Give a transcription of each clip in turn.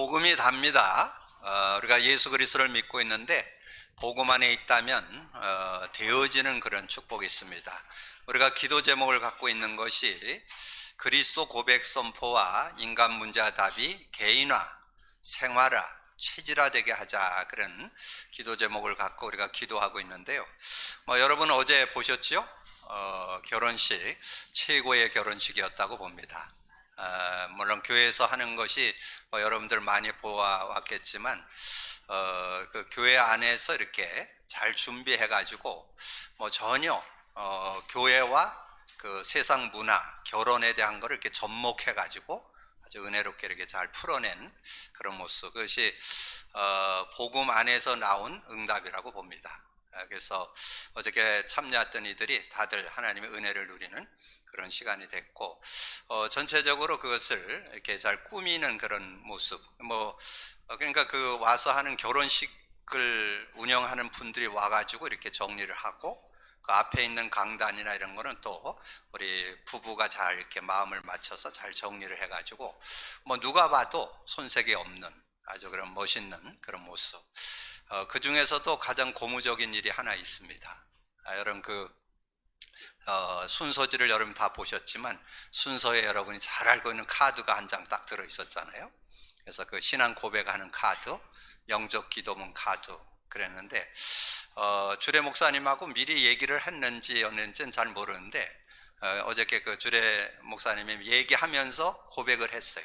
복음이 답니다. 우리가 예수 그리스도를 믿고 있는데 복음 안에 있다면 되어지는 그런 축복이 있습니다. 우리가 기도 제목을 갖고 있는 것이 그리스도 고백 선포와 인간 문제 답이 개인화, 생활화, 체질화되게 하자, 그런 기도 제목을 갖고 우리가 기도하고 있는데요. 여러분 어제 보셨죠? 결혼식 최고의 결혼식이었다고 봅니다. 물론 교회에서 하는 것이 여러분들 많이 보아왔겠지만 그 교회 안에서 이렇게 잘 준비해 가지고 전혀 교회와 그 세상 문화, 결혼에 대한 것을 이렇게 접목해 가지고 아주 은혜롭게 이렇게 잘 풀어낸 그런 모습, 그것이 복음 안에서 나온 응답이라고 봅니다. 그래서 어저께 참여했던 이들이 다들 하나님의 은혜를 누리는 그런 시간이 됐고, 전체적으로 그것을 이렇게 잘 꾸미는 그런 모습, 그러니까 그 와서 하는 결혼식을 운영하는 분들이 와가지고 이렇게 정리를 하고, 그 앞에 있는 강단이나 이런 거는 또 우리 부부가 잘 이렇게 마음을 맞춰서 잘 정리를 해가지고 누가 봐도 손색이 없는 아주 그런 멋있는 그런 모습. 그 중에서도 가장 고무적인 일이 하나 있습니다. 여러분 순서지를 여러분 다 보셨지만 순서에 여러분이 잘 알고 있는 카드가 한 장 딱 들어 있었잖아요. 그래서 그 신앙 고백하는 카드, 영적 기도문 카드 그랬는데, 주례 목사님하고 미리 얘기를 했는지 없는지는 잘 모르는데, 어저께 그 주례 목사님이 얘기하면서 고백을 했어요.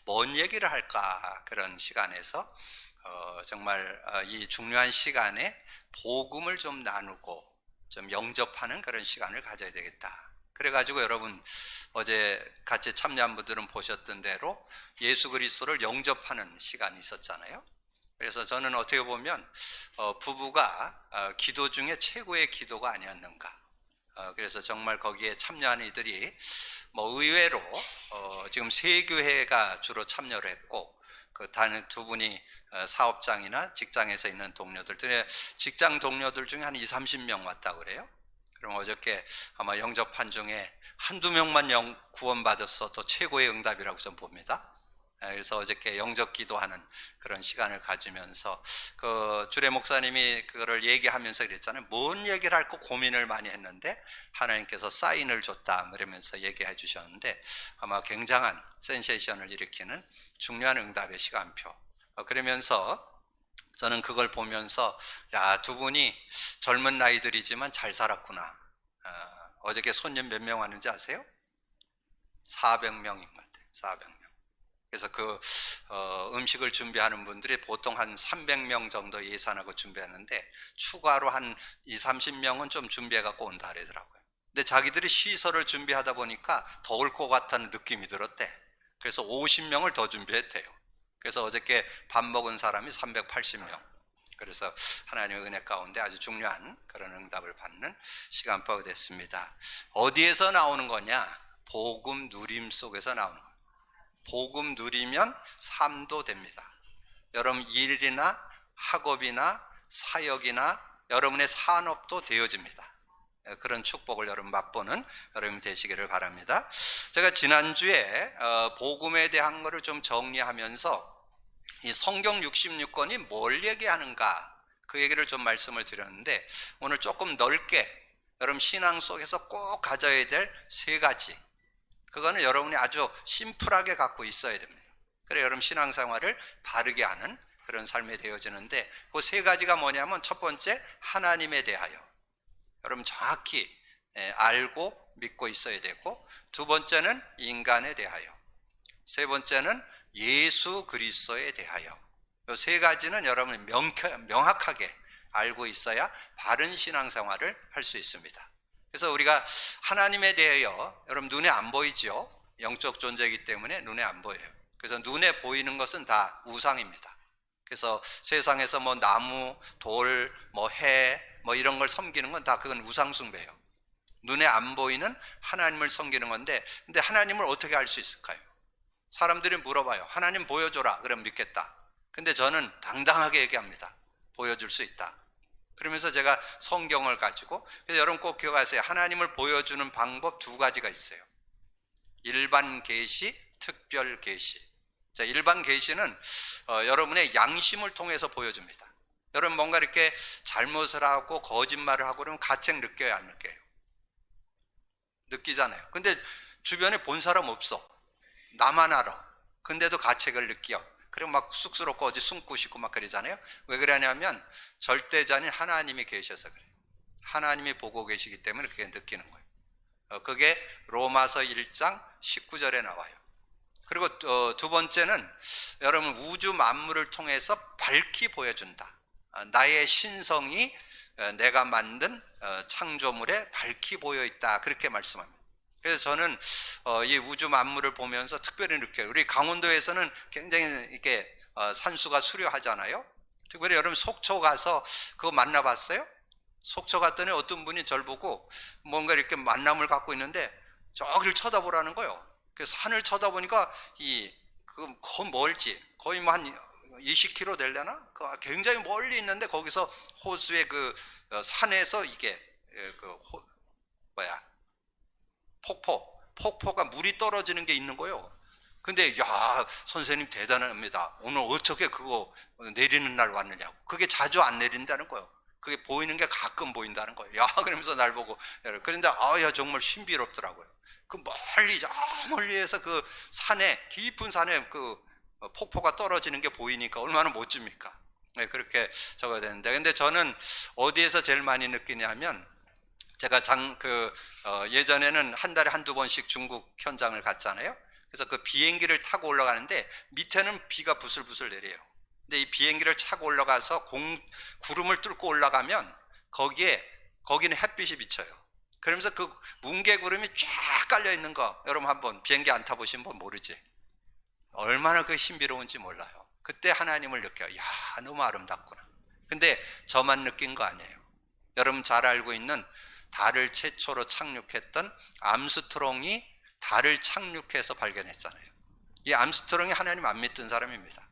뭔 얘기를 할까, 그런 시간에서 정말 이 중요한 시간에 복음을 좀 나누고 좀 영접하는 그런 시간을 가져야 되겠다. 그래가지고 여러분 어제 같이 참여한 분들은 보셨던 대로 예수 그리스도를 영접하는 시간이 있었잖아요. 그래서 저는 어떻게 보면 부부가 기도 중에 최고의 기도가 아니었는가. 그래서 정말 거기에 참여하는 이들이 의외로 지금 세 교회가 주로 참여를 했고, 그 다른 두 분이 사업장이나 직장에서 있는 동료들, 직장 동료들 중에 한 20-30명 왔다고 그래요. 그럼 어저께 아마 영접한 중에 한두 명만 구원받았어도 최고의 응답이라고 좀 봅니다. 그래서 어저께 영접 기도하는 그런 시간을 가지면서 그 주례 목사님이 그거를 얘기하면서 그랬잖아요. 뭔 얘기를 할까 고민을 많이 했는데 하나님께서 사인을 줬다 그러면서 얘기해 주셨는데, 아마 굉장한 센세이션을 일으키는 중요한 응답의 시간표. 그러면서 저는 그걸 보면서 야, 두 분이 젊은 나이들이지만 잘 살았구나. 어저께 손님 몇 명 왔는지 아세요? 400명인 것 같아요. 400명. 그래서 그 음식을 준비하는 분들이 보통 한 300명 정도 예산하고 준비하는데 추가로 한 20-30명은 좀 준비해 갖고 온다 그러더라고요. 근데 자기들이 시설을 준비하다 보니까 더울 것 같다는 느낌이 들었대. 그래서 50명을 더 준비했대요. 그래서 어저께 밥 먹은 사람이 380명. 그래서 하나님의 은혜 가운데 아주 중요한 그런 응답을 받는 시간표가 됐습니다. 어디에서 나오는 거냐? 복음 누림 속에서 나오는 거예요. 복음 누리면 삶도 됩니다. 여러분 일이나 학업이나 사역이나 여러분의 산업도 되어집니다. 그런 축복을 여러분 맛보는 여러분 되시기를 바랍니다. 제가 지난주에 복음에 대한 것을 좀 정리하면서 이 성경 66권이 뭘 얘기하는가, 그 얘기를 좀 말씀을 드렸는데, 오늘 조금 넓게 여러분 신앙 속에서 꼭 가져야 될 세 가지, 그거는 여러분이 아주 심플하게 갖고 있어야 됩니다. 그래 여러분 신앙생활을 바르게 하는 그런 삶이 되어지는데, 그 세 가지가 뭐냐면, 첫 번째 하나님에 대하여 여러분 정확히 알고 믿고 있어야 되고, 두 번째는 인간에 대하여, 세 번째는 예수 그리스도에 대하여. 이 세 가지는 여러분이 명확하게 알고 있어야 바른 신앙생활을 할 수 있습니다. 그래서 우리가 하나님에 대하여, 여러분 눈에 안 보이죠? 영적 존재이기 때문에 눈에 안 보여요. 그래서 눈에 보이는 것은 다 우상입니다. 그래서 세상에서 나무, 돌, 해, 이런 걸 섬기는 건 다 그건 우상 숭배예요. 눈에 안 보이는 하나님을 섬기는 건데, 근데 하나님을 어떻게 알 수 있을까요? 사람들이 물어봐요. 하나님 보여줘라. 그럼 믿겠다. 근데 저는 당당하게 얘기합니다. 보여줄 수 있다. 그러면서 제가 성경을 가지고, 그래서 여러분 꼭 기억하세요. 하나님을 보여주는 방법 두 가지가 있어요. 일반 계시, 특별 계시. 자, 일반 계시는 여러분의 양심을 통해서 보여줍니다. 여러분 뭔가 이렇게 잘못을 하고 거짓말을 하고 그러면 가책 느껴요, 안 느껴요? 느끼잖아요. 근데 주변에 본 사람 없어. 나만 알아. 근데도 가책을 느껴. 그리고 막 쑥스럽고 어디 숨고 싶고 막 그러잖아요. 왜 그러냐면 절대자인 하나님이 계셔서 그래요. 하나님이 보고 계시기 때문에 그게 느끼는 거예요. 그게 로마서 1장 19절에 나와요. 그리고 두 번째는 여러분 우주 만물을 통해서 밝히 보여준다. 나의 신성이 내가 만든 창조물에 밝히 보여있다, 그렇게 말씀합니다. 그래서 저는 이 우주 만물을 보면서 특별히 느껴요. 우리 강원도에서는 굉장히 이렇게 산수가 수려하잖아요. 특별히 여러분 속초 가서 그거 만나봤어요? 속초 갔더니 어떤 분이 저를 보고 뭔가 이렇게 만남을 갖고 있는데 저기를 쳐다보라는 거예요. 그래서 산을 쳐다보니까 그 멀지, 거의 뭐 한 20km 되려나? 굉장히 멀리 있는데 거기서 호수의 그 산에서 이게 폭포가 물이 떨어지는 게 있는 거예요. 근데 야, 선생님 대단합니다. 오늘 어떻게 그거 내리는 날 왔느냐고. 그게 자주 안 내린다는 거예요. 그게 보이는 게 가끔 보인다는 거예요. 야, 그러면서 날 보고. 그런데 야, 정말 신비롭더라고요. 그 멀리, 저 멀리에서 그 산에, 깊은 산에 그 폭포가 떨어지는 게 보이니까 얼마나 멋집니까? 네, 그렇게 적어야 되는데. 근데 저는 어디에서 제일 많이 느끼냐면, 제가 예전에는 한 달에 한두 번씩 중국 현장을 갔잖아요. 그래서 그 비행기를 타고 올라가는데 밑에는 비가 부슬부슬 내려요. 근데 이 비행기를 타고 올라가서 구름을 뚫고 올라가면 거기는 햇빛이 비쳐요. 그러면서 그 뭉게구름이 쫙 깔려 있는 거, 여러분 한번 비행기 안 타보신 분 모르지? 얼마나 그 신비로운지 몰라요. 그때 하나님을 느껴요. 야, 너무 아름답구나. 근데 저만 느낀 거 아니에요. 여러분 잘 알고 있는 달을 최초로 착륙했던 암스트롱이 달을 착륙해서 발견했잖아요. 이 암스트롱이 하나님 안 믿던 사람입니다.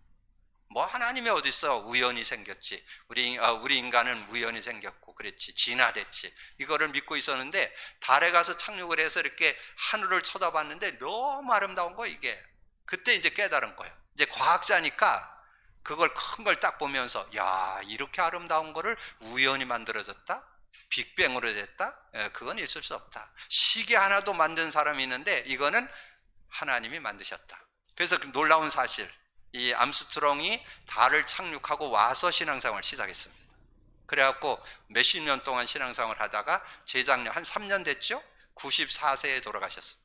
뭐 하나님이 어디 있어? 우연히 생겼지. 우리 인간은 우연히 생겼고 그랬지, 진화됐지. 이거를 믿고 있었는데 달에 가서 착륙을 해서 이렇게 하늘을 쳐다봤는데 너무 아름다운 거, 이게. 그때 이제 깨달은 거예요. 이제 과학자니까 그걸 큰 걸 딱 보면서, 야, 이렇게 아름다운 거를 우연히 만들어졌다? 빅뱅으로 됐다? 그건 있을 수 없다. 시계 하나도 만든 사람이 있는데 이거는 하나님이 만드셨다. 그래서 그 놀라운 사실, 이 암스트롱이 달을 착륙하고 와서 신앙생활을 시작했습니다. 그래갖고 몇십 년 동안 신앙생활을 하다가 재작년 한 3년 됐죠? 94세에 돌아가셨습니다.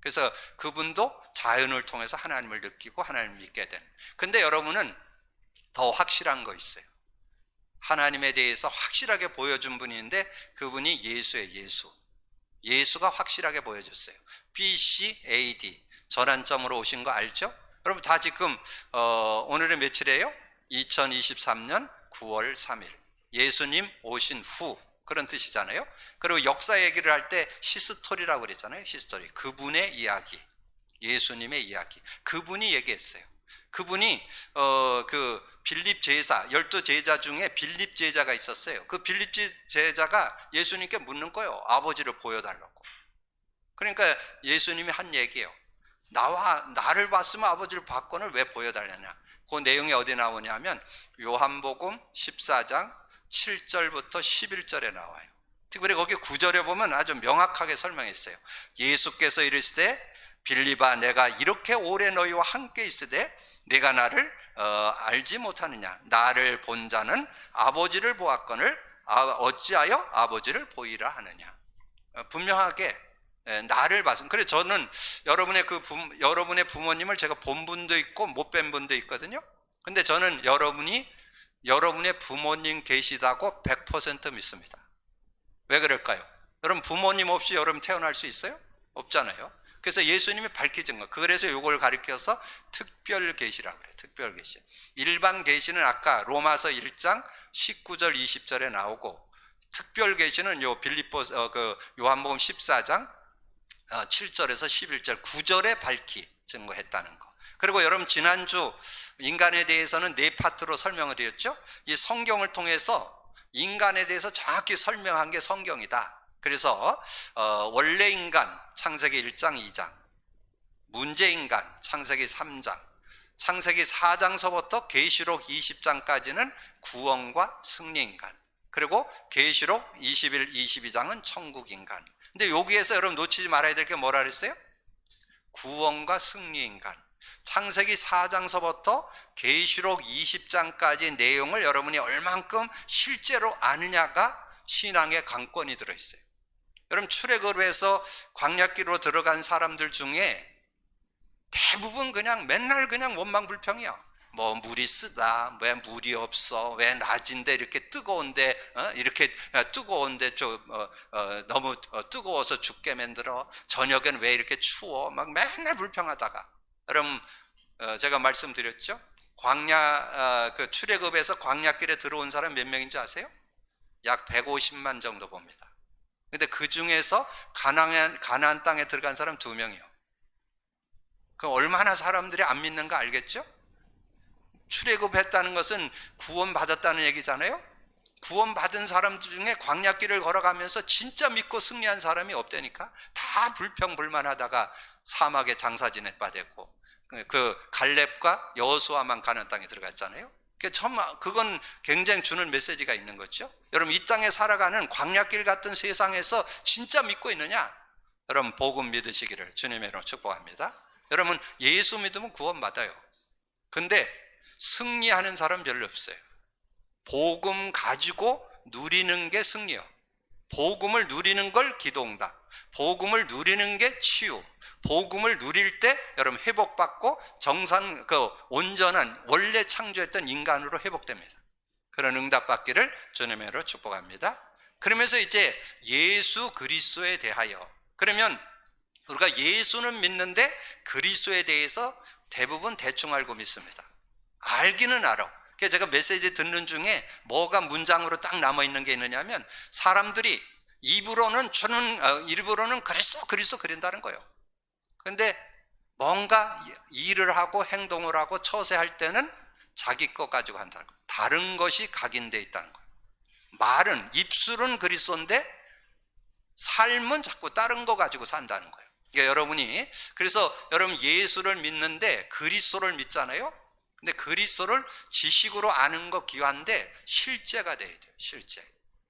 그래서 그분도 자연을 통해서 하나님을 느끼고 하나님을 믿게 된. 근데 여러분은 더 확실한 거 있어요. 하나님에 대해서 확실하게 보여준 분이 있는데 그분이 예수예요. 예수가 확실하게 보여줬어요. BC AD 전환점으로 오신 거 알죠? 여러분 다 지금 오늘은 며칠이에요? 2023년 9월 3일 예수님 오신 후, 그런 뜻이잖아요. 그리고 역사 얘기를 할 때 히스토리라고 그랬잖아요. 히스토리, 그분의 이야기, 예수님의 이야기, 그분이 얘기했어요. 그분이 그 빌립 제자, 12제자 중에 빌립 제자가 있었어요. 그 빌립 제자가 예수님께 묻는 거예요. 아버지를 보여달라고. 그러니까 예수님이 한 얘기예요. 나를 봤으면 아버지를 봤거늘 왜 보여달라냐. 그 내용이 어디 나오냐면 요한복음 14장 7절부터 11절에 나와요. 특별히 거기 9절에 보면 아주 명확하게 설명했어요. 예수께서 이르시되 빌립아, 내가 이렇게 오래 너희와 함께 있으되 내가 나를 알지 못하느냐. 나를 본 자는 아버지를 보았거늘 어찌하여 아버지를 보이라 하느냐. 분명하게 나를 봤습니다. 그래서 저는 여러분의 부모님을 제가 본 분도 있고 못 뵌 분도 있거든요. 근데 저는 여러분의 부모님 계시다고 100% 믿습니다. 왜 그럴까요? 여러분 부모님 없이 여러분 태어날 수 있어요? 없잖아요. 그래서 예수님이 밝혀진 거. 그래서 이걸 가리켜서 특별 계시라고 그래요. 특별 계시. 일반 계시는 아까 로마서 1장 19절 20절에 나오고, 특별 계시는 요한복음 14장 7절에서 11절 9절에 밝히 증거했다는 거. 그리고 여러분 지난주 인간에 대해서는 네 파트로 설명을 드렸죠. 이 성경을 통해서 인간에 대해서 정확히 설명한 게 성경이다. 그래서 원래 인간 창세기 1장 2장, 문제 인간 창세기 3장, 창세기 4장서부터 계시록 20장까지는 구원과 승리인간, 그리고 계시록 21, 22장은 천국인간. 근데 여기에서 여러분 놓치지 말아야 될 게 뭐라 그랬어요? 구원과 승리인간. 창세기 4장서부터 계시록 20장까지 내용을 여러분이 얼만큼 실제로 아느냐가 신앙의 강권이 들어있어요. 여러분, 출애굽에서 광야길로 들어간 사람들 중에 대부분 그냥 맨날 그냥 원망불평이야. 뭐 물이 쓰다, 왜 물이 없어, 왜 낮인데 이렇게 뜨거운데, 이렇게 뜨거운데 너무 뜨거워서 죽게 만들어, 저녁엔 왜 이렇게 추워, 막 맨날 불평하다가. 여러분, 제가 말씀드렸죠? 그 출애굽에서 광야길에 들어온 사람 몇 명인지 아세요? 약 150만 정도 봅니다. 근데 그 중에서 가나안 땅에 들어간 사람 2명이요. 그 얼마나 사람들이 안 믿는가 알겠죠? 출애굽했다는 것은 구원받았다는 얘기잖아요. 구원받은 사람 중에 광야길을 걸어가면서 진짜 믿고 승리한 사람이 없다니까. 다 불평불만하다가 사막에 장사 지낼 바 되고, 그 갈렙과 여호수아만 가나안 땅에 들어갔잖아요. 그건 굉장히 주는 메시지가 있는 거죠. 여러분, 이 땅에 살아가는 광야길 같은 세상에서 진짜 믿고 있느냐? 여러분, 복음 믿으시기를 주님의 이름으로 축복합니다. 여러분, 예수 믿으면 구원받아요. 근데 승리하는 사람 별로 없어요. 복음 가지고 누리는 게 승리요. 복음을 누리는 걸 기도응답, 복음을 누리는 게 치유, 복음을 누릴 때 여러분 회복받고 온전한 원래 창조했던 인간으로 회복됩니다. 그런 응답받기를 주님의 이름으로 축복합니다. 그러면서 이제 예수 그리스도에 대하여, 그러면 우리가 예수는 믿는데 그리스도에 대해서 대부분 대충 알고 믿습니다. 알기는 알아. 그래서 제가 메시지 듣는 중에 뭐가 문장으로 딱 남아있는 게 있느냐면, 사람들이 입으로는 그리스도 그린다는 거예요. 근데 뭔가 일을 하고 행동을 하고 처세할 때는 자기 것 가지고 한다는 거예요. 다른 것이 각인되어 있다는 거예요. 말은, 입술은 그리스도인데 삶은 자꾸 다른 거 가지고 산다는 거예요. 그러니까 그래서 여러분 예수를 믿는데 그리스도를 믿잖아요. 근데 그리스도를 지식으로 아는 거 귀한데 실제가 돼야 돼요. 실제.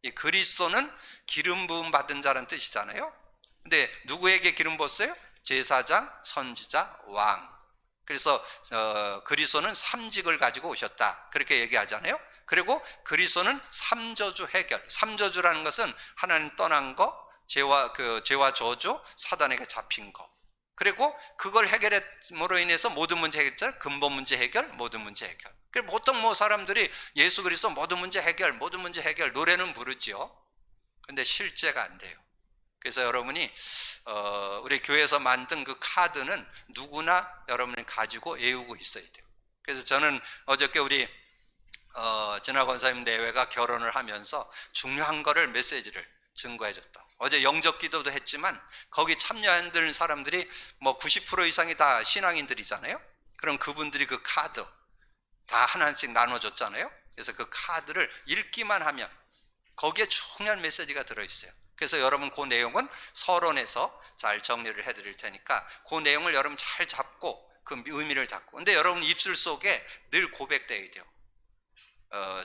이 그리스도는 기름 부음 받은 자라는 뜻이잖아요. 근데 누구에게 기름 부었어요? 제사장, 선지자, 왕. 그래서 그리스도는 삼직을 가지고 오셨다, 그렇게 얘기하잖아요. 그리고 그리스도는 삼저주 해결. 삼저주라는 것은 하나님 떠난 거, 죄와 저주, 사단에게 잡힌 거. 그리고 그걸 해결함으로 인해서 모든 문제 해결, 근본 문제 해결, 모든 문제 해결. 보통 사람들이 예수 그리스도 모든 문제 해결 노래는 부르지요. 근데 실제가 안 돼요. 그래서 여러분이 우리 교회에서 만든 그 카드는 누구나 여러분이 가지고 외우고 있어야 돼요. 그래서 저는 어저께 우리 진화 권사님 내외가 결혼을 하면서 중요한 거를 메시지를 증거해줬다. 어제 영접 기도도 했지만 거기 참여하는 사람들이 90% 이상이 다 신앙인들이잖아요. 그럼 그분들이 그 카드 다 하나씩 나눠줬잖아요. 그래서 그 카드를 읽기만 하면 거기에 중요한 메시지가 들어있어요. 그래서 여러분 그 내용은 서론에서 잘 정리를 해드릴 테니까 그 내용을 여러분 잘 잡고 그 의미를 잡고, 근데 여러분 입술 속에 늘 고백되어야 돼요.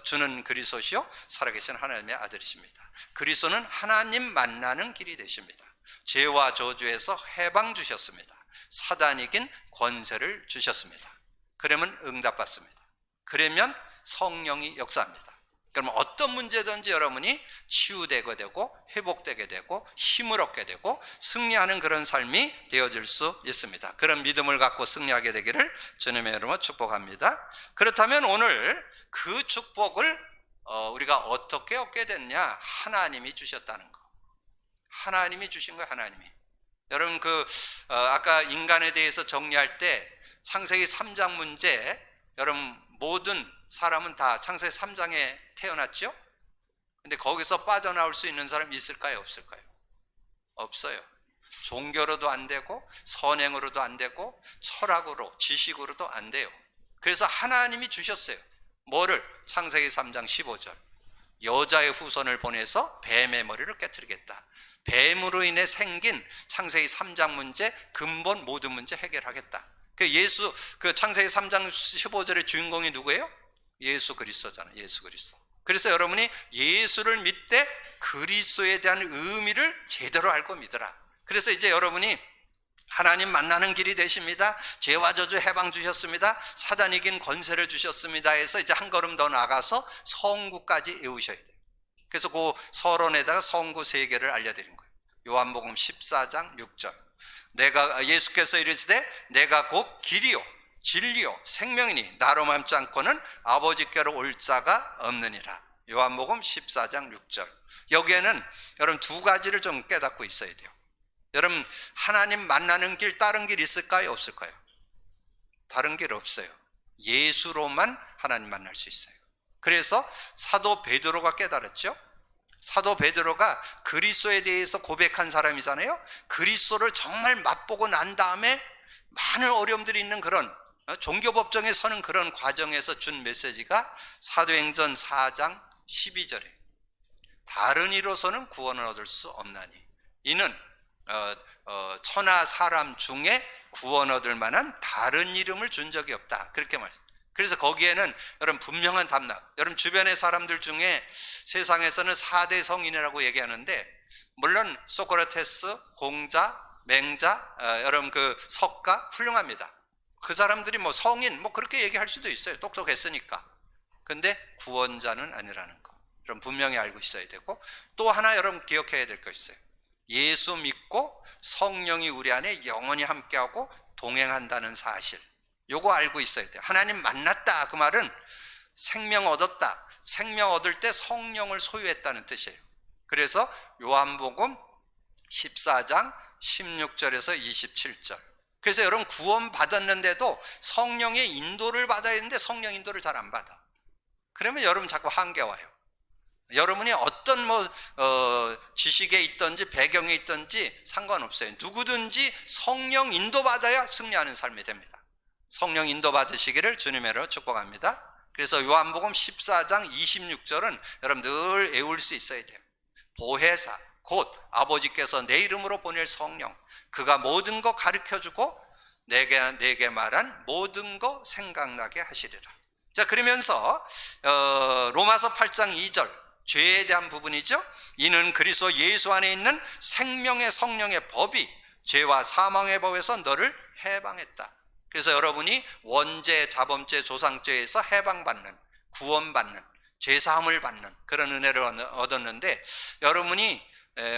주는 그리스도시요 살아계신 하나님의 아들이십니다. 그리스도는 하나님 만나는 길이 되십니다. 죄와 저주에서 해방 주셨습니다. 사단 이긴 권세를 주셨습니다. 그러면 응답받습니다. 그러면 성령이 역사합니다. 그러면 어떤 문제든지 여러분이 치유되게 되고 회복되게 되고 힘을 얻게 되고 승리하는 그런 삶이 되어질 수 있습니다. 그런 믿음을 갖고 승리하게 되기를 주님의 이름으로 축복합니다. 그렇다면 오늘 그 축복을 우리가 어떻게 얻게 됐냐? 하나님이 주셨다는 거. 하나님이 주신 거예요. 하나님이. 여러분 아까 인간에 대해서 정리할 때 창세기 3장 문제, 여러분 모든 사람은 다 창세기 3장에 태어났죠? 근데 거기서 빠져나올 수 있는 사람이 있을까요? 없을까요? 없어요. 종교로도 안 되고 선행으로도 안 되고 철학으로 지식으로도 안 돼요. 그래서 하나님이 주셨어요. 뭐를? 창세기 3장 15절. 여자의 후손을 보내서 뱀의 머리를 깨트리겠다. 뱀으로 인해 생긴 창세기 3장 문제, 근본 모든 문제 해결하겠다. 그 창세기 3장 15절의 주인공이 누구예요? 예수 그리스도잖아요. 예수 그리스도. 그래서 여러분이 예수를 믿되 그리스도에 대한 의미를 제대로 알고 믿어라. 그래서 이제 여러분이 하나님 만나는 길이 되십니다. 죄와 저주 해방 주셨습니다. 사단 이긴 권세를 주셨습니다. 해서 이제 한 걸음 더 나가서 성구까지 외우셔야 돼요. 그래서 그 서론에다가 성구 3개를 알려드린 거예요. 요한복음 14장 6절. 예수께서 이르시되 내가 곧 길이요 진리요 생명이니 나로 맘지 않고는 아버지께로 올 자가 없느니라. 요한복음 14장 6절. 여기에는 여러분 2가지를 좀 깨닫고 있어야 돼요. 여러분 하나님 만나는 길 다른 길 있을까요? 없을까요? 다른 길 없어요. 예수로만 하나님 만날 수 있어요. 그래서 사도 베드로가 깨달았죠. 사도 베드로가 그리스도에 대해서 고백한 사람이잖아요. 그리스도를 정말 맛보고 난 다음에 많은 어려움들이 있는 그런 종교법정에 서는 그런 과정에서 준 메시지가 사도행전 4장 12절에 다른 이로서는 구원을 얻을 수 없나니 이는 천하 사람 중에 구원 얻을 만한 다른 이름을 준 적이 없다. 그렇게 말씀. 그래서 거기에는 여러분 분명한 답락. 여러분 주변의 사람들 중에 세상에서는 4대 성인이라고 얘기하는데 물론 소크라테스, 공자, 맹자, 여러분 그 석가 훌륭합니다. 그 사람들이 뭐 성인 뭐 그렇게 얘기할 수도 있어요. 똑똑했으니까. 근데 구원자는 아니라는 거. 여러분 분명히 알고 있어야 되고 또 하나 여러분 기억해야 될 거 있어요. 예수 믿고 성령이 우리 안에 영원히 함께하고 동행한다는 사실. 요거 알고 있어야 돼요. 하나님 만났다 그 말은 생명 얻었다. 생명 얻을 때 성령을 소유했다는 뜻이에요. 그래서 요한복음 14장 16절에서 27절. 그래서 여러분 구원 받았는데도 성령의 인도를 받아야 되는데 성령 인도를 잘 안 받아. 그러면 여러분 자꾸 한계 와요. 여러분이 어떤 지식에 있든지 배경에 있든지 상관없어요. 누구든지 성령 인도 받아야 승리하는 삶이 됩니다. 성령 인도 받으시기를 주님으로 축복합니다. 그래서 요한복음 14장 26절은 여러분 늘 외울 수 있어야 돼요. 보혜사 곧 아버지께서 내 이름으로 보낼 성령 그가 모든 거 가르쳐주고 내게 말한 모든 거 생각나게 하시리라. 자 그러면서 로마서 8장 2절 죄에 대한 부분이죠. 이는 그리스도 예수 안에 있는 생명의 성령의 법이 죄와 사망의 법에서 너를 해방했다. 그래서 여러분이 원죄, 자범죄, 조상죄에서 해방받는, 구원받는, 죄사함을 받는 그런 은혜를 얻었는데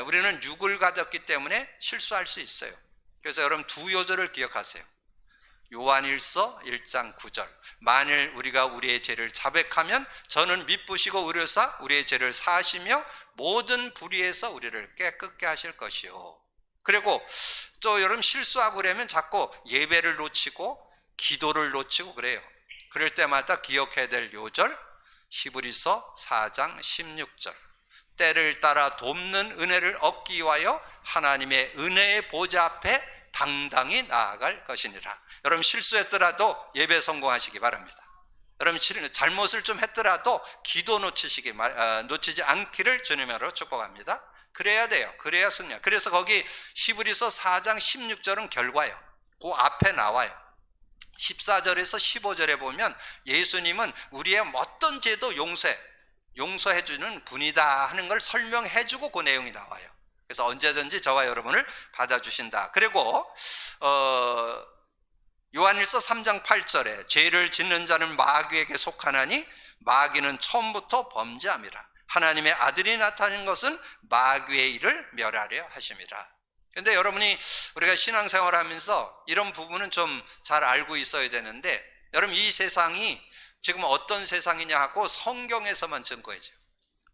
우리는 육을 가졌기 때문에 실수할 수 있어요. 그래서 여러분 2요절을 기억하세요. 요한일서 1장 9절 만일 우리가 우리의 죄를 자백하면 저는 미쁘시고 의로사 우리의 죄를 사하시며 모든 불의에서 우리를 깨끗게 하실 것이요. 그리고 또 여러분 실수하고 그러면 자꾸 예배를 놓치고 기도를 놓치고 그래요. 그럴 때마다 기억해야 될 요절 히브리서 4장 16절 때를 따라 돕는 은혜를 얻기 위하여 하나님의 은혜의 보좌 앞에 당당히 나아갈 것이니라. 여러분 실수했더라도 예배 성공하시기 바랍니다. 여러분 잘못을 좀 했더라도 기도 놓치지 않기를 주님으로 축복합니다. 그래야 돼요. 그래야 승리야. 그래서 거기 히브리서 4장 16절은 결과예요. 그 앞에 나와요. 14절에서 15절에 보면 예수님은 우리의 어떤 죄도 용서해주는 분이다 하는 걸 설명해주고 그 내용이 나와요. 그래서 언제든지 저와 여러분을 받아주신다. 그리고 요한일서 3장 8절에 죄를 짓는 자는 마귀에게 속하나니 마귀는 처음부터 범죄함이라. 하나님의 아들이 나타난 것은 마귀의 일을 멸하려 하심이라. 그런데 여러분이 우리가 신앙생활 하면서 이런 부분은 좀 잘 알고 있어야 되는데 여러분 이 세상이 지금 어떤 세상이냐 하고 성경에서만 증거해줘요.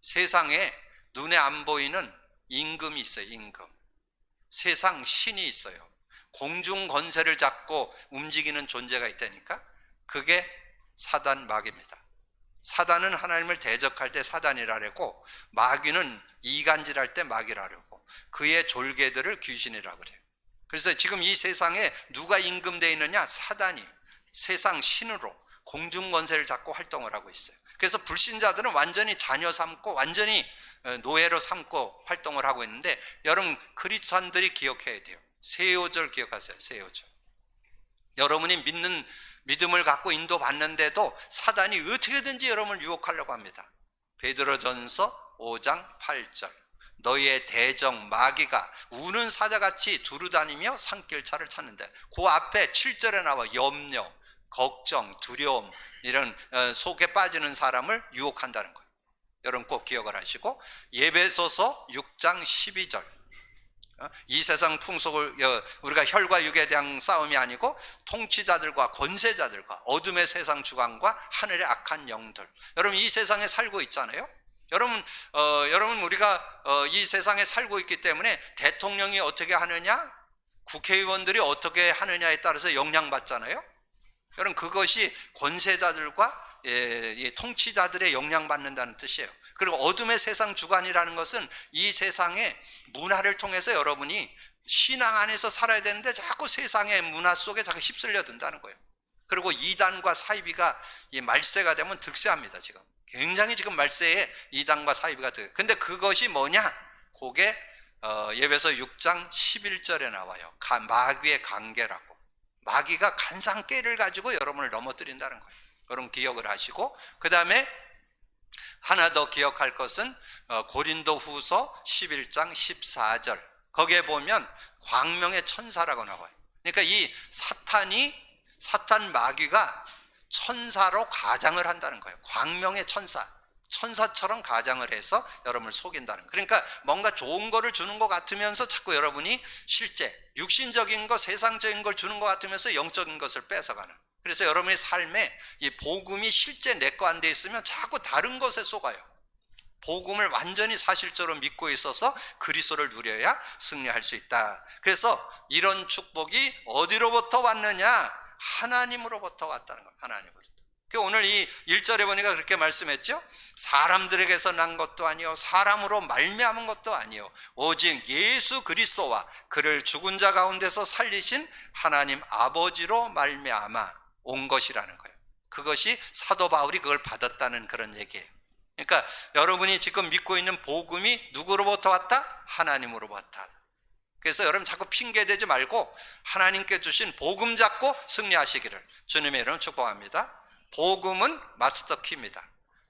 세상에 눈에 안 보이는 임금이 있어요. 임금. 세상 신이 있어요. 공중 권세를 잡고 움직이는 존재가 있다니까. 그게 사단 마귀입니다. 사단은 하나님을 대적할 때 사단이라고 마귀는 이간질할 때 마귀라고 그의 졸개들을 귀신이라고 그래요. 그래서 지금 이 세상에 누가 임금되어 있느냐? 사단이 세상 신으로 공중 권세를 잡고 활동을 하고 있어요. 그래서 불신자들은 완전히 자녀 삼고 완전히 노예로 삼고 활동을 하고 있는데 여러분 크리스찬들이 기억해야 돼요. 세요절 기억하세요. 세요절. 여러분이 믿음을 갖고 인도받는데도 사단이 어떻게든지 여러분을 유혹하려고 합니다. 베드로전서 5장 8절 너희의 대적 마귀가 우는 사자같이 두루다니며 산길차를 찾는데, 그 앞에 7절에 나와 염려, 걱정, 두려움, 이런 속에 빠지는 사람을 유혹한다는 거예요. 여러분 꼭 기억을 하시고, 에베소서 6장 12절 이 세상 풍속을, 우리가 혈과 육에 대한 싸움이 아니고 통치자들과 권세자들과 어둠의 세상 주관과 하늘의 악한 영들, 여러분 이 세상에 살고 있잖아요. 여러분 우리가 이 세상에 살고 있기 때문에 대통령이 어떻게 하느냐, 국회의원들이 어떻게 하느냐에 따라서 영향받잖아요. 여러분 그것이 권세자들과 통치자들의 영향받는다는 뜻이에요. 그리고 어둠의 세상 주관이라는 것은 이 세상의 문화를 통해서 여러분이 신앙 안에서 살아야 되는데 자꾸 세상의 문화 속에 자꾸 휩쓸려 든다는 거예요. 그리고 이단과 사이비가 이 말세가 되면 득세합니다. 지금 굉장히 지금 말세에 이단과 사이비가 득세. 근데 그것이 뭐냐? 그게 에베소 6장 11절에 나와요. 마귀의 관계라고. 마귀가 간상깨를 가지고 여러분을 넘어뜨린다는 거예요. 여러분 기억을 하시고, 그 다음에 하나 더 기억할 것은 고린도 후서 11장 14절 거기에 보면 광명의 천사라고 나와요. 그러니까 이 사탄 마귀가 천사로 가장을 한다는 거예요. 광명의 천사처럼 가장을 해서 여러분을 속인다는 거예요. 그러니까 뭔가 좋은 거를 주는 것 같으면서 자꾸 여러분이 실제 육신적인 거, 세상적인 걸 주는 것 같으면서 영적인 것을 뺏어가는. 그래서 여러분의 삶에 이 복음이 실제 내 거 안 돼 있으면 자꾸 다른 것에 속아요. 복음을 완전히 사실적으로 믿고 있어서 그리스도를 누려야 승리할 수 있다. 그래서 이런 축복이 어디로부터 왔느냐? 하나님으로부터 왔다는 거예요. 하나님으로부터. 오늘 이 1절에 보니까 그렇게 말씀했죠. 사람들에게서 난 것도 아니요 사람으로 말미암은 것도 아니요 오직 예수 그리스도와 그를 죽은 자 가운데서 살리신 하나님 아버지로 말미암아 온 것이라는 거예요. 그것이 사도 바울이 그걸 받았다는 그런 얘기예요. 그러니까 여러분이 지금 믿고 있는 복음이 누구로부터 왔다? 하나님으로부터 왔다. 그래서 여러분 자꾸 핑계대지 말고 하나님께 주신 복음 잡고 승리하시기를 주님의 이름으로 축복합니다. 복음은 마스터키입니다.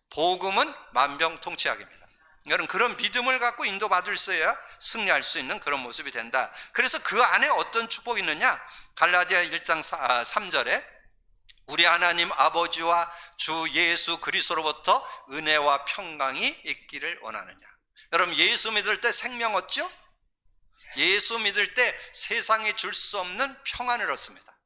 복음은 만병통치약입니다. 여러분 그런 믿음을 갖고 인도받을 수 있어야 승리할 수 있는 그런 모습이 된다. 그래서 그 안에 어떤 축복이 있느냐? 갈라디아 1장 3절에 우리 하나님 아버지와 주 예수 그리스도로부터 은혜와 평강이 있기를 원하느냐. 여러분 예수 믿을 때 생명 얻죠? 예수 믿을 때 세상이 줄 수 없는 평안을 얻습니다.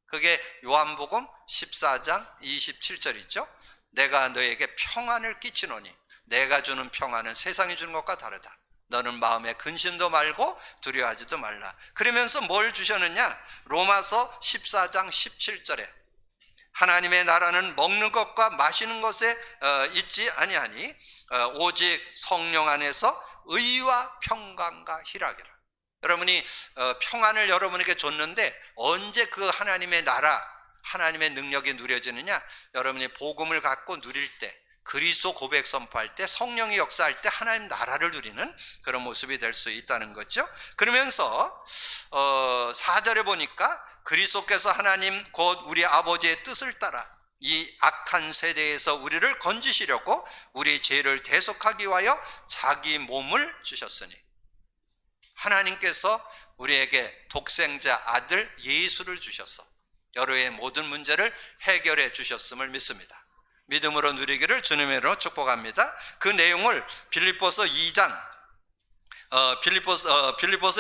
그게 요한복음 14장 27절이죠. 내가 너에게 평안을 끼치노니 내가 주는 평안은 세상이 주는 것과 다르다. 너는 마음에 근심도 말고 두려워하지도 말라. 그러면서 뭘 주셨느냐? 로마서 14장 17절에 하나님의 나라는 먹는 것과 마시는 것에 있지 아니하니 오직 성령 안에서 의와 평강과 희락이라. 여러분이 평안을 여러분에게 줬는데 언제 그 하나님의 나라, 하나님의 능력이 누려지느냐? 여러분이 복음을 갖고 누릴 때, 그리스도 고백 선포할 때, 성령이 역사할 때 하나님 나라를 누리는 그런 모습이 될 수 있다는 거죠. 그러면서 4절에 보니까 그리스도께서 하나님 곧 우리 아버지의 뜻을 따라 이 악한 세대에서 우리를 건지시려고 우리 죄를 대속하기 위하여 자기 몸을 주셨으니, 하나님께서 우리에게 독생자 아들 예수를 주셔서 여러의 모든 문제를 해결해 주셨음을 믿습니다. 믿음으로 누리기를 주님의 이름으로 축복합니다. 그 내용을 빌립보서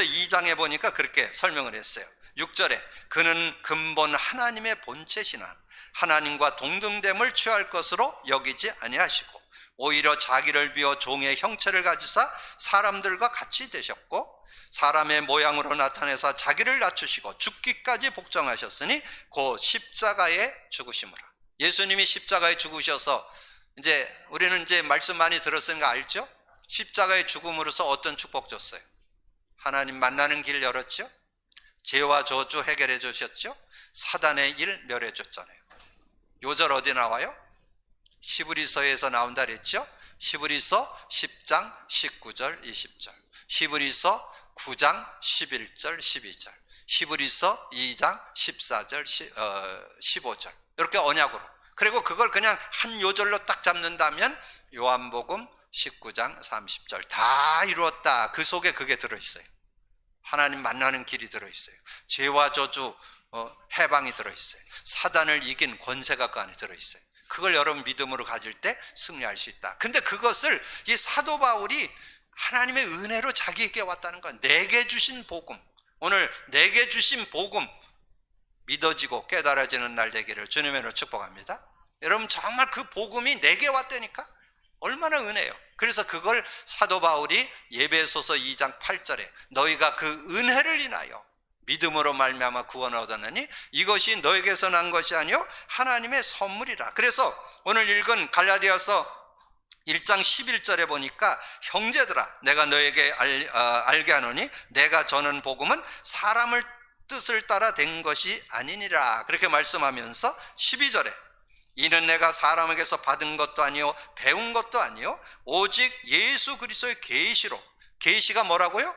2장에 보니까 그렇게 설명을 했어요. 6절에 그는 근본 하나님의 본체시나 하나님과 동등됨을 취할 것으로 여기지 아니하시고 오히려 자기를 비워 종의 형체를 가지사 사람들과 같이 되셨고 사람의 모양으로 나타내사 자기를 낮추시고 죽기까지 복종하셨으니 곧 십자가에 죽으심으로. 예수님이 십자가에 죽으셔서 우리는 말씀 많이 들었으니까 알죠? 십자가의 죽음으로써 어떤 축복 줬어요? 하나님 만나는 길 열었죠? 죄와 저주 해결해 주셨죠? 사단의 일 멸해 줬잖아요. 요절 어디 나와요? 히브리서에서 나온다 그랬죠? 히브리서 10장 19절 20절, 히브리서 9장 11절 12절, 히브리서 2장 14절 15절 이렇게 언약으로, 그리고 그걸 그냥 한 요절로 딱 잡는다면 요한복음 19장 30절 다 이루었다. 그 속에 그게 들어있어요. 하나님 만나는 길이 들어있어요. 죄와 저주 해방이 들어있어요. 사단을 이긴 권세가 그 안에 들어있어요. 그걸 여러분 믿음으로 가질 때 승리할 수 있다. 근데 그것을 이 사도 바울이 하나님의 은혜로 자기에게 왔다는 건, 내게 주신 복음, 오늘 내게 주신 복음 믿어지고 깨달아지는 날 되기를 주님의 이름으로 축복합니다. 여러분 정말 그 복음이 내게 왔다니까 얼마나 은혜예요. 그래서 그걸 사도 바울이 에베소서 2장 8절에 너희가 그 은혜를 인하여 믿음으로 말미암아 구원을 얻었느니 이것이 너에게서 난 것이 아니요 하나님의 선물이라. 그래서 오늘 읽은 갈라디아서 1장 11절에 보니까 형제들아 내가 너에게 알게 하노니 내가 전한 복음은 사람을 뜻을 따라 된 것이 아니니라. 그렇게 말씀하면서 12절에 이는 내가 사람에게서 받은 것도 아니요 배운 것도 아니요 오직 예수 그리스도의 계시로, 계시가 뭐라고요?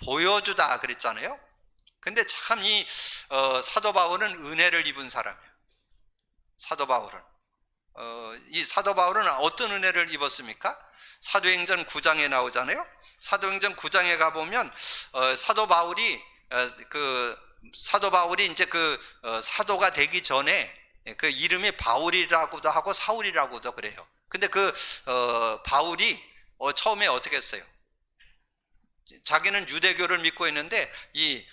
보여주다 그랬잖아요. 근데 참 이 사도 바울은 은혜를 입은 사람이에요. 사도 바울은 이 사도 바울은 어떤 은혜를 입었습니까? 사도행전 9장에 나오잖아요. 사도행전 9장에 가보면 사도 바울이 이제 사도가 되기 전에 그 이름이 바울이라고도 하고 사울이라고도 그래요. 근데 바울이 처음에 어떻게 했어요? 자기는 유대교를 믿고 있는데 이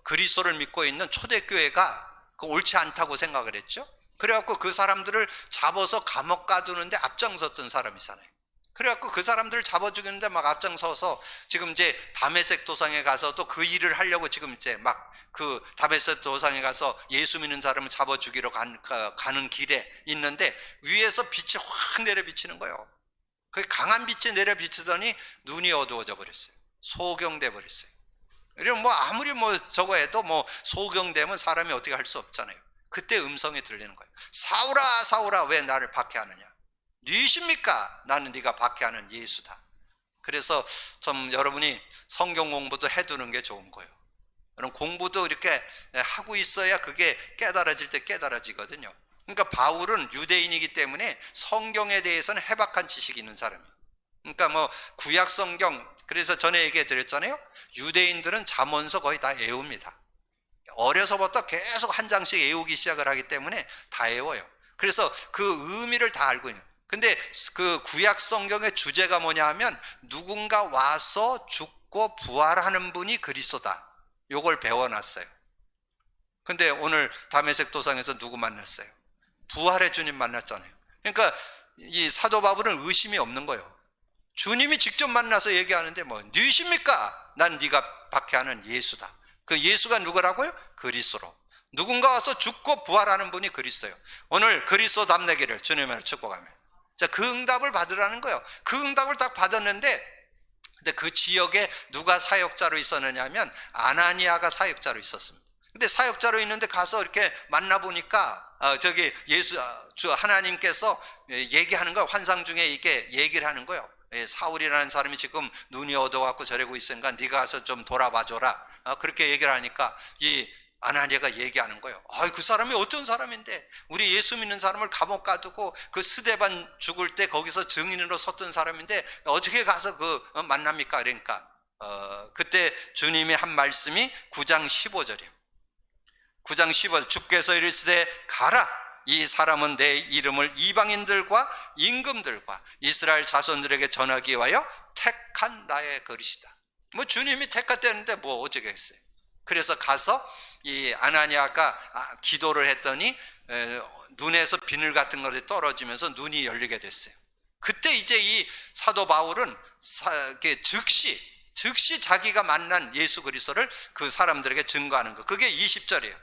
그리스도를 믿고 있는 초대교회가 옳지 않다고 생각을 했죠. 그래갖고 그 사람들을 잡아서 감옥 가두는데 앞장섰던 사람이잖아요. 그래갖고 그 사람들을 잡아 죽이는데 막 앞장서서 지금 이제 다메섹 도상에 가서도 그 일을 하려고 지금 이제 막 그 다메섹 도상에 가서 예수 믿는 사람을 잡아 죽이러 가는 길에 있는데 위에서 빛이 확 내려 비치는 거예요. 그 강한 빛이 내려 비치더니 눈이 어두워져 버렸어요. 소경돼 버렸어요. 그럼 아무리 저거 해도 소경되면 사람이 어떻게 할 수 없잖아요. 그때 음성이 들리는 거예요. 사울아 사울아 왜 나를 박해하느냐? 누구십니까? 나는 네가 박해하는 예수다. 그래서 좀 여러분이 성경 공부도 해두는 게 좋은 거예요. 여러분 공부도 이렇게 하고 있어야 그게 깨달아질 때 깨달아지거든요. 그러니까 바울은 유대인이기 때문에 성경에 대해서는 해박한 지식이 있는 사람이에요. 그러니까 구약 성경, 그래서 전에 얘기해 드렸잖아요. 유대인들은 잠언서 거의 다 외웁니다. 어려서부터 계속 한 장씩 외우기 시작을 하기 때문에 다 외워요. 그래서 그 의미를 다 알고 있는. 근데 그 구약 성경의 주제가 뭐냐 하면 누군가 와서 죽고 부활하는 분이 그리스도다. 요걸 배워놨어요. 근데 오늘 다메섹 도상에서 누구 만났어요? 부활의 주님 만났잖아요. 그러니까 이 사도 바울은 의심이 없는 거예요. 주님이 직접 만나서 얘기하는데 누구십니까? 난 네가 박해하는 예수다. 그 예수가 누구라고요? 그리스도로. 누군가 와서 죽고 부활하는 분이 그리스도예요. 오늘 그리스도 답내기를 주님을 축복하며. 자, 그 응답을 받으라는 거예요. 그 응답을 딱 받았는데, 근데 그 지역에 누가 사역자로 있었느냐 하면 아나니아가 사역자로 있었습니다. 근데 사역자로 있는데 가서 이렇게 만나보니까 주 하나님께서 얘기하는 거예요. 환상 중에 이게 얘기를 하는 거예요. 사울이라는 사람이 지금 눈이 어두워갖고 저러고 있으니까 네가 가서 좀 돌아봐줘라. 그렇게 얘기를 하니까 이 아나니아가 얘기하는 거예요. 그 사람이 어떤 사람인데 우리 예수 믿는 사람을 감옥 가두고 그 스데반 죽을 때 거기서 증인으로 섰던 사람인데 어떻게 가서 만납니까? 그러니까 그때 주님이 한 말씀이 9장 15절이에요. 9장 15절 주께서 이르시되 가라. 이 사람은 내 이름을 이방인들과 임금들과 이스라엘 자손들에게 전하기 위하여 택한 나의 그릇이다. 주님이 택했다는데 어쩌게 했어요. 그래서 가서 이 아나니아가 기도를 했더니 눈에서 비늘 같은 것이 떨어지면서 눈이 열리게 됐어요. 그때 이제 이 사도 바울은 즉시 자기가 만난 예수 그리스도를 그 사람들에게 증거하는 거. 그게 20절이에요.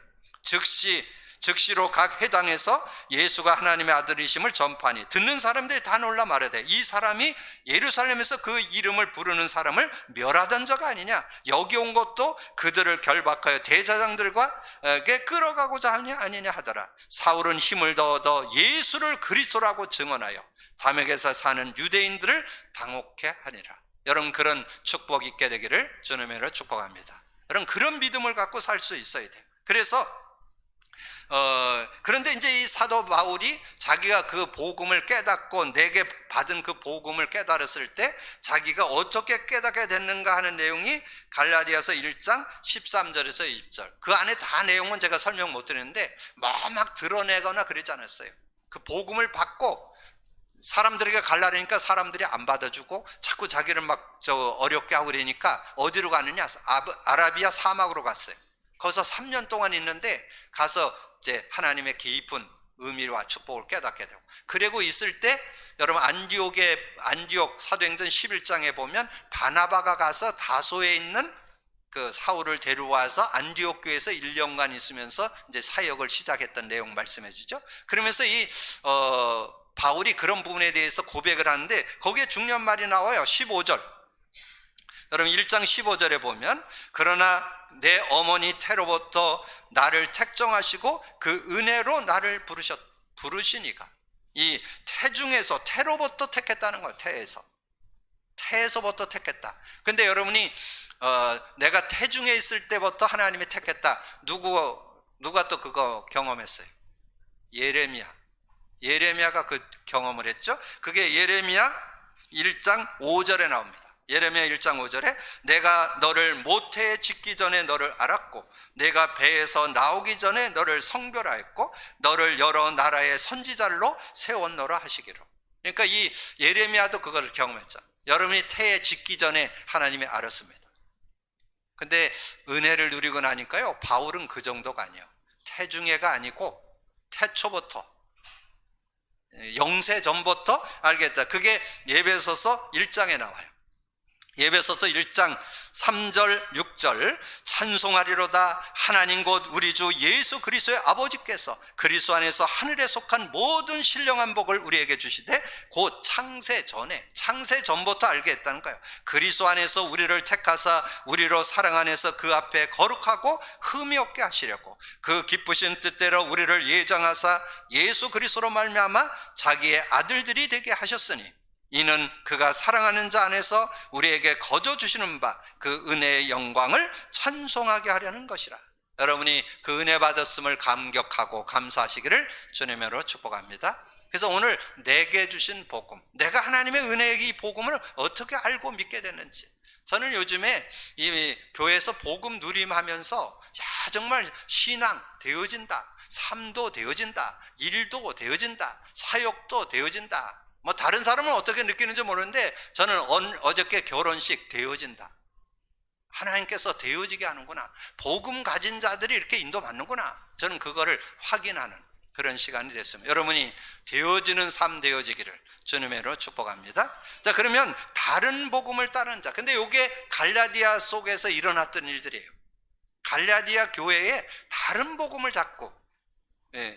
즉시로 각 회당에서 예수가 하나님의 아들이심을 전파하니 듣는 사람들이 다 놀라 말하되 이 사람이 예루살렘에서 그 이름을 부르는 사람을 멸하던 자가 아니냐. 여기 온 것도 그들을 결박하여 대제사장들에게 끌어가고자 하냐 아니냐 하더라. 사울은 힘을 더 얻어 예수를 그리스도라고 증언하여 다메섹에서 사는 유대인들을 당혹해 하니라. 여러분 그런 축복 있게 되기를 주님으로 축복합니다. 여러분 그런 믿음을 갖고 살 수 있어야 돼요. 그래서 그런데 이제 이 사도 바울이 자기가 그 복음을 깨닫고 내게 받은 그 복음을 깨달았을 때 자기가 어떻게 깨닫게 됐는가 하는 내용이 갈라디아서 1장 13절에서 20절. 그 안에 다 내용은 제가 설명 못 드리는데 막 드러내거나 그러지 않았어요. 그 복음을 받고 사람들에게 갈라니까 사람들이 안 받아주고 자꾸 자기를 막 어렵게 하고 그러니까 어디로 가느냐? 아라비아 사막으로 갔어요. 거기서 3년 동안 있는데 가서 이제 하나님의 깊은 의미와 축복을 깨닫게 되고, 그리고 있을 때 여러분 안디옥 사도행전 11장에 보면 바나바가 가서 다소에 있는 그 사울을 데려와서 안디옥 교회에서 1년간 있으면서 이제 사역을 시작했던 내용 말씀해 주죠. 그러면서 바울이 그런 부분에 대해서 고백을 하는데 거기에 중요한 말이 나와요. 15절. 여러분 1장 15절에 보면 그러나 내 어머니 태로부터 나를 택정하시고 그 은혜로 나를 부르시니까. 이 태 중에서 태로부터 택했다는 거예요. 태에서부터 택했다. 근데 여러분이 내가 태 중에 있을 때부터 하나님이 택했다. 누가 또 그거 경험했어요? 예레미야가 그 경험을 했죠. 그게 예레미야 1장 5절에 나옵니다. 예레미야 1장 5절에 내가 너를 모태에 짓기 전에 너를 알았고 내가 배에서 나오기 전에 너를 성별하였고 너를 여러 나라의 선지자로 세웠노라 하시기로. 그러니까 이 예레미야도 그걸 경험했죠. 여러분이 태에 짓기 전에 하나님이 알았습니다. 근데 은혜를 누리고 나니까요, 바울은 그 정도가 아니에요. 태중애가 아니고 태초부터, 영세 전부터 알겠다. 그게 에베소서 1장에 나와요. 에베소서 1장 3절 6절 찬송하리로다 하나님 곧 우리 주 예수 그리스도의 아버지께서 그리스도 안에서 하늘에 속한 모든 신령한 복을 우리에게 주시되 곧 창세 전부터 알게 했다는 거예요. 그리스도 안에서 우리를 택하사 우리로 사랑 안에서 그 앞에 거룩하고 흠이 없게 하시려고 그 기쁘신 뜻대로 우리를 예정하사 예수 그리스도로 말미암아 자기의 아들들이 되게 하셨으니 이는 그가 사랑하는 자 안에서 우리에게 거저 주시는 바 그 은혜의 영광을 찬송하게 하려는 것이라. 여러분이 그 은혜 받았음을 감격하고 감사하시기를 주님으로 축복합니다. 그래서 오늘 내게 주신 복음, 내가 하나님의 은혜의 이 복음을 어떻게 알고 믿게 됐는지, 저는 요즘에 이 교회에서 복음 누림하면서 정말 신앙 되어진다, 삶도 되어진다, 일도 되어진다, 사역도 되어진다. 뭐 다른 사람은 어떻게 느끼는지 모르는데 저는 어저께 결혼식 되어진다. 하나님께서 되어지게 하는구나. 복음 가진 자들이 이렇게 인도받는구나. 저는 그거를 확인하는 그런 시간이 됐습니다. 여러분이 되어지는 삶 되어지기를 주님으로 축복합니다. 자, 그러면 다른 복음을 따르는 자. 근데 이게 갈라디아 속에서 일어났던 일들이에요. 갈라디아 교회에 다른 복음을 잡고,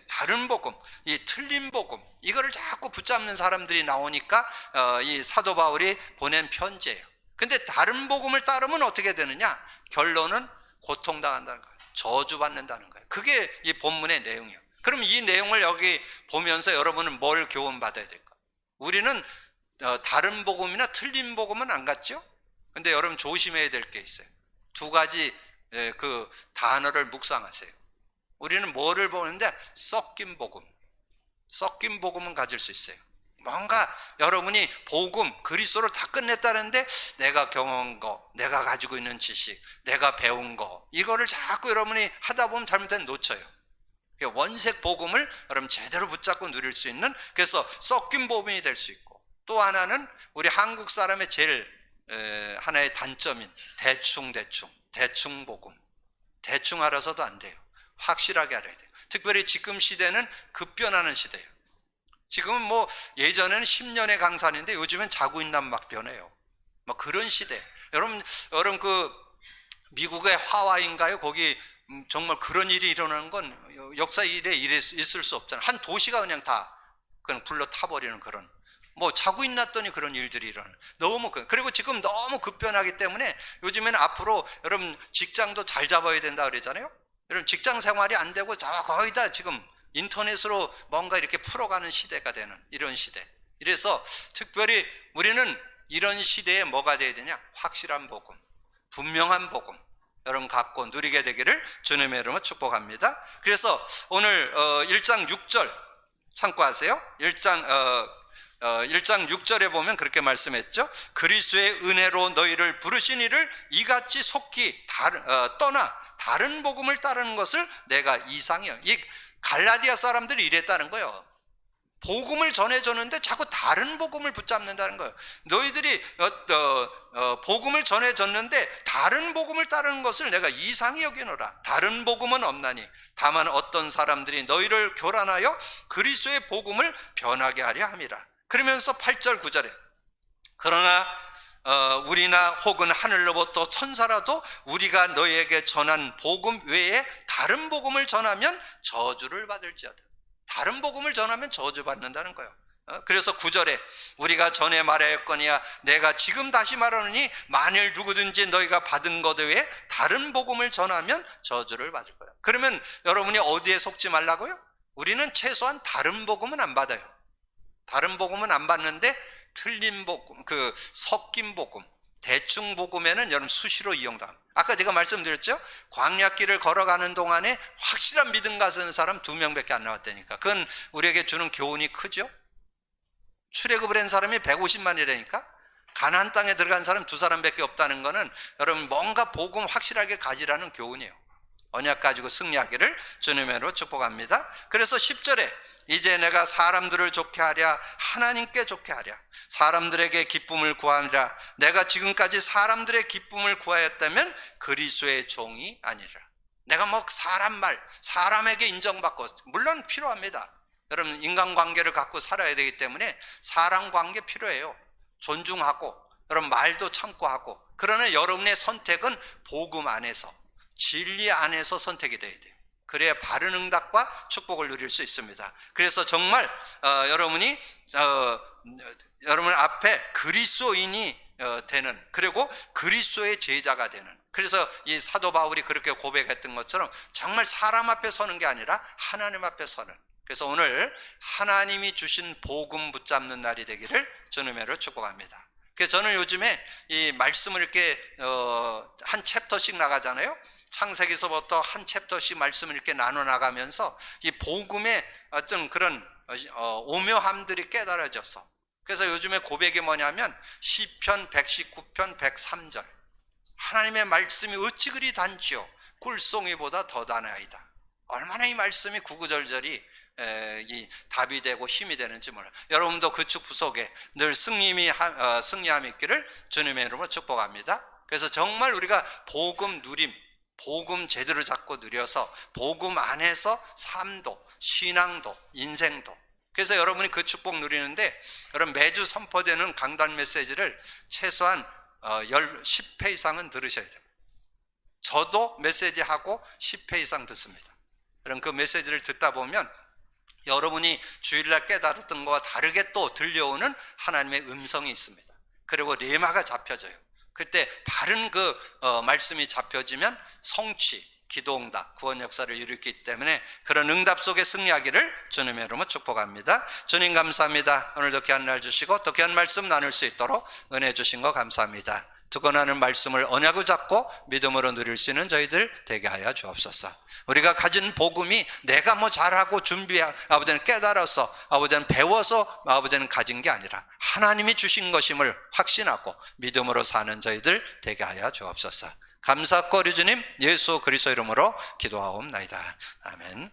다른 복음, 이 틀린 복음, 이거를 자꾸 붙잡는 사람들이 나오니까 이 사도 바울이 보낸 편지예요. 근데 다른 복음을 따르면 어떻게 되느냐? 결론은 고통당한다는 거예요. 저주받는다는 거예요. 그게 이 본문의 내용이에요. 그럼 이 내용을 여기 보면서 여러분은 뭘 교훈받아야 될까? 우리는 다른 복음이나 틀린 복음은 안 같죠? 근데 여러분 조심해야 될 게 있어요. 두 가지 그 단어를 묵상하세요. 우리는 뭐를 보는데 섞인 복음은 가질 수 있어요. 뭔가 여러분이 복음, 그리스도를 다 끝냈다는데 내가 경험한 거, 내가 가지고 있는 지식, 내가 배운 거, 이거를 자꾸 여러분이 하다 보면 잘못하면 놓쳐요. 원색 복음을 여러분 제대로 붙잡고 누릴 수 있는, 그래서 섞인 복음이 될 수 있고, 또 하나는 우리 한국 사람의 제일 하나의 단점인 대충 복음. 대충 알아서도 안 돼요. 확실하게 알아야 돼요. 특별히 지금 시대는 급변하는 시대예요. 지금은 뭐 예전에는 10년의 강산인데 요즘엔 자고 있나 막 변해요. 뭐 그런 시대. 여러분 그 미국의 하와이인가요? 거기 정말 그런 일이 일어나는 건 역사 일에 있을 수 없잖아요. 한 도시가 그냥 다 그냥 불러 타버리는 그런, 뭐 자고 있났더니 그런 일들이 일어나요. 그리고 지금 너무 급변하기 때문에 요즘에는 앞으로 여러분 직장도 잘 잡아야 된다 그러잖아요. 여러분 직장 생활이 안 되고 거의 다 지금 인터넷으로 뭔가 이렇게 풀어가는 시대가 되는 이런 시대. 이래서 특별히 우리는 이런 시대에 뭐가 돼야 되냐? 확실한 복음, 분명한 복음, 여러분 갖고 누리게 되기를 주님의 이름으로 축복합니다. 그래서 오늘 1장 6절 참고하세요. 1장 6절에 보면 그렇게 말씀했죠. 그리스도의 은혜로 너희를 부르신 이를 이같이 속히 떠나 다른 복음을 따르는 것을 내가 이상해요. 이 갈라디아 사람들이 이랬다는 거예요. 복음을 전해줬는데 자꾸 다른 복음을 붙잡는다는 거예요. 너희들이 복음을 전해줬는데 다른 복음을 따르는 것을 내가 이상히 여기노라. 다른 복음은 없나니 다만 어떤 사람들이 너희를 교란하여 그리스도의 복음을 변하게 하려 함이라. 그러면서 8절 9절에 그러나 우리나 혹은 하늘로부터 천사라도 우리가 너희에게 전한 복음 외에 다른 복음을 전하면 저주를 받을지어다. 다른 복음을 전하면 저주받는다는 거예요. 그래서 9절에 우리가 전에 말하였거니와 내가 지금 다시 말하노니 만일 누구든지 너희가 받은 것 외에 다른 복음을 전하면 저주를 받을 거예요. 그러면 여러분이 어디에 속지 말라고요? 우리는 최소한 다른 복음은 안 받아요. 다른 복음은 안 받는데 틀린 복음, 섞인 복음, 대충 복음에는 여러분 수시로 이용당합니다. 아까 제가 말씀드렸죠? 광야길을 걸어가는 동안에 확실한 믿음 가지는 사람 2명밖에 안 나왔다니까. 그건 우리에게 주는 교훈이 크죠? 출애굽을 한 사람이 150만이라니까? 가나안 땅에 들어간 사람 2사람밖에 없다는 거는 여러분 뭔가 복음 확실하게 가지라는 교훈이에요. 언약 가지고 승리하기를 주님으로 축복합니다. 그래서 10절에 이제 내가 사람들을 좋게 하랴 하나님께 좋게 하랴 사람들에게 기쁨을 구하리라. 내가 지금까지 사람들의 기쁨을 구하였다면 그리스도의 종이 아니라. 내가 뭐 사람에게 인정받고 물론 필요합니다. 여러분 인간관계를 갖고 살아야 되기 때문에 사람관계 필요해요. 존중하고 여러분 말도 참고 하고. 그러나 여러분의 선택은 복음 안에서 진리 안에서 선택이 돼야 돼요. 그래야 바른 응답과 축복을 누릴 수 있습니다. 그래서 정말 여러분이 여러분 앞에 그리스도인이 되는, 그리고 그리스도의 제자가 되는, 그래서 이 사도 바울이 그렇게 고백했던 것처럼 정말 사람 앞에 서는 게 아니라 하나님 앞에 서는, 그래서 오늘 하나님이 주신 복음 붙잡는 날이 되기를 주님으로 축복합니다. 그래서 저는 요즘에 이 말씀을 이렇게 한 챕터씩 나가잖아요. 창세기서부터 한 챕터씩 말씀을 이렇게 나눠 나가면서 이 복음의 어떤 그런 오묘함들이 깨달아져서, 그래서 요즘에 고백이 뭐냐면 시편 119편 103절 하나님의 말씀이 어찌 그리 단지요 꿀송이보다 더 단아이다. 얼마나 이 말씀이 구구절절이 이 답이 되고 힘이 되는지 몰라요. 여러분도 그 축복 속에 늘 승리함이 있기를 주님의 이름으로 축복합니다. 그래서 정말 우리가 복음 누림, 복음 제대로 잡고 누려서 복음 안에서 삶도, 신앙도, 인생도, 그래서 여러분이 그 축복 누리는데 여러분 매주 선포되는 강단 메시지를 최소한 10회 이상은 들으셔야 돼요. 저도 메시지하고 10회 이상 듣습니다. 여러분 그 메시지를 듣다 보면 여러분이 주일날 깨달았던 것과 다르게 또 들려오는 하나님의 음성이 있습니다. 그리고 레마가 잡혀져요. 그때 바른 말씀이 잡혀지면 성취, 기도응답, 구원 역사를 이루기 때문에 그런 응답 속에 승리하기를 주님의 이름으로 축복합니다. 주님 감사합니다. 오늘도 귀한 날 주시고 또 귀한 말씀 나눌 수 있도록 은혜 주신 거 감사합니다. 두고 나는 말씀을 언약을 잡고 믿음으로 누릴 수 있는 저희들 되게 하여 주옵소서. 우리가 가진 복음이 내가 뭐 잘하고 아버지는 깨달아서 아버지는 배워서 아버지는 가진 게 아니라 하나님이 주신 것임을 확신하고 믿음으로 사는 저희들 되게 하여 주옵소서. 감사하고 우리 주님 예수 그리스도 이름으로 기도하옵나이다. 아멘.